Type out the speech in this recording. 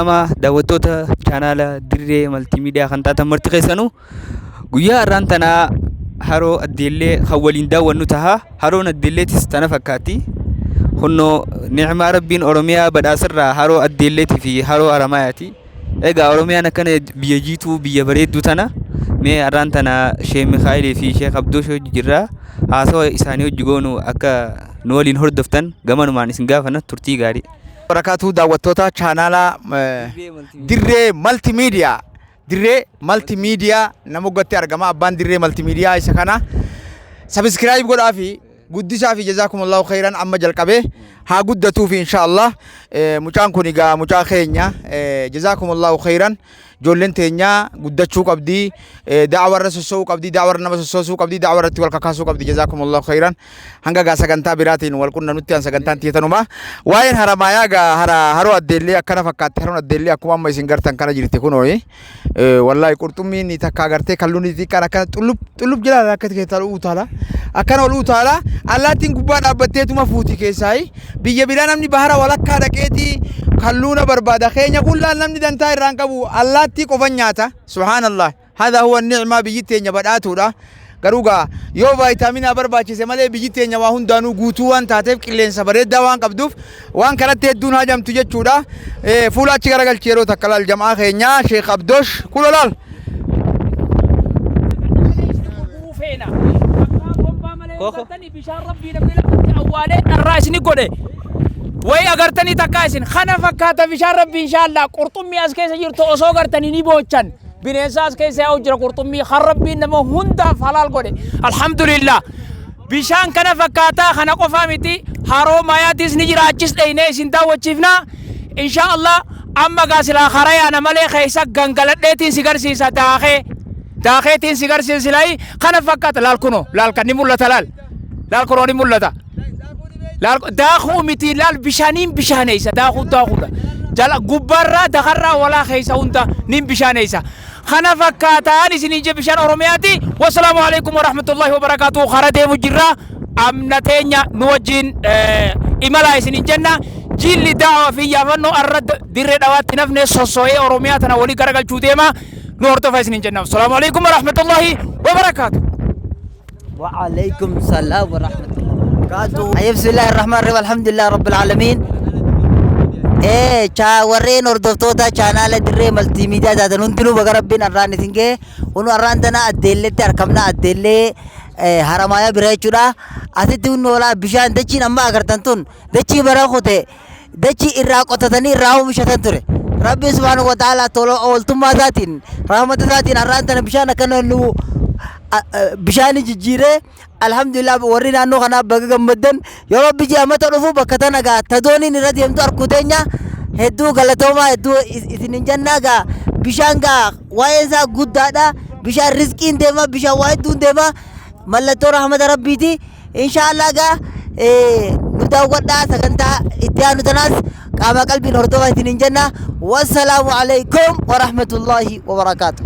Ama daawwattoota chaanaala dirree maltiimiidiyaa kan taatan marti keessanuu guyyaa har'aan tanaa haroo Addeellee kan waliin daawwannu taha. Haroon Addeelleetis tana fakkaatti. Hunnoo ni'maa rabbiin Oromiyaa badhaasirraa haroo Addeelleetii fi haroo Haramayaati. Egaa Oromiyaan akkana biyya jiituu biyya bareedduu tana. Mee har'aan tana Sheekh Mikhaa'ilii fi Sheekh Abdoosh hojii jirraa. Haasawaa isaanii hojii goonu akka nu waliin hordoftan gamanumaan isin gaafanna turtii gaarii. Barakatu daawwattoota chaanaala dirree maltiimiidiyaa nama gatti argama. Abbaan dirree maltiimiidiyaa isa kana sabiskiraayib godhaa fi guddisaa fi jazaakumullahu khairan amma jalqabee haa guddatu fi inshaallah mucaan kun egaa mucaa keenya jazaakumullahu khairan ijoolleen teenya guddachuu qabdi da'awarra sossoo'uu qabdi da'awarra nama sossoosuu qabdi da'awarratti wal kakaasuu qabdi jazaakumullahu khairan hanga gaa sagantaa biraatiin wal qunnanutti an sagantaan tiyatanuma waa'een haramayaa gaa haroo Addeellee akkana fakkaatti haroon Addeellee akkuma amma isin gartan kana jirti kunooyi wallahi qurxummiin takka agartee kalluun xiqqaan akkana xullub jala akka keessaa utaala akkana ol utaala allaattiin gubbaa dhaabbatteetuma fuuti keessaayi biyya biraa namni bahara walakkaa dhaqeeti kalluuna barbaada Keenya kullaan namni dantaa irraan qabu allaattii qofan nyaata subhaanallah hada huwa ni'maa biyyi teenya badhaatuudha garuugaa yoo vaayitaaminaa barbaachise malee biyyi teenya waa hundaanuu guutuu waan taateef qilleensa bareedaa waan qabduuf waan kanatti hedduun hajamtu jechuudha fuula achi garagalchi yeroo takka laal jamaa keenya Sheekh Abdoosh kulo laal bishaan rabbii namni lafatti awwaalee dharraa isini godhe way agartanii takka isin kana fakkaata bishaan rabbii inshaallah qurxummii as keessa jirtu osoo gartanii ni boochan bineensa as keessa yaa'u jira qurxummii kan rabbiin nama hundaaf halaal godhe alhamdulillah bishaan kana fakkaata kana qofaa miti haroo mayaatis ni jira achis dheyne isin daawwachiifna inshaallah amma gaasilaa kharayaana malee keessa gangaladheetiin si garsiisa daakeetiin si garsiisilaayi kana fakkaata laal kuno laal kan ni mul'ata laal kuno ni mul'ata daakuu miti laal bishaaniin bishaaneysa daakuudha jala gubbarraa dakarraa walaa keessa hunda nin bishaaneysa kana fakkaataan isin ije bishaan Oromiyaati. Wassalaamu alaikum warahmatullahi wabarakatuh. Khara deemu jirra amna teenya nu wajjin imala isin jenna jilli da'waa fi yaafannoo arra dirree dhawaatti nafne sossoo'ee Oromiyaa tana walii garagalchuu deema nu hordofa isin jenna. Wassalaamu alaikum warahmatullahi wabarakatuh. وعليكم السلام ورحمة الله وبركاته. بسم الله الرحمن الرحيم الحمد لله رب العالمين. ورين وردفتوتا channel dirree multimedia dadan hundinuu baga rabbiin arraan isin gee unu arraan tana Addeelleetti argamna Addeellee Haramayaa bira jechuudha. Asitti hunoo wala bishaan dachiin amma agartan tun dachii bara qote dachii irraa qotatanii irraa oomishatan ture. Rabbi subhanahu wa ta'ala tola ooltummaa isaatiin rahmata isaatiin arraan tana bishaan akkana nu bishaani jijjiiree alhamdulillah warri naannoo kana baga gammaddan yoo rabbi jaamata dhufu bakka tana gaa tadooniin irra deemtu arkuu teenya hedduu galatoomaa hedduu isinin jennaa gaa bishaan gaa waa'ee isaa guddaadha bishaan rizqiin deema bishaan waa hedduun deema mallattoo rahmata rabbiiti inshaallah gaa nu daawwadhaa sagantaa itti aanu tanaas qaama qalbiin hordofaa isinin jenna wassalaamu alaikum warahmatullahi wabarakaatuh.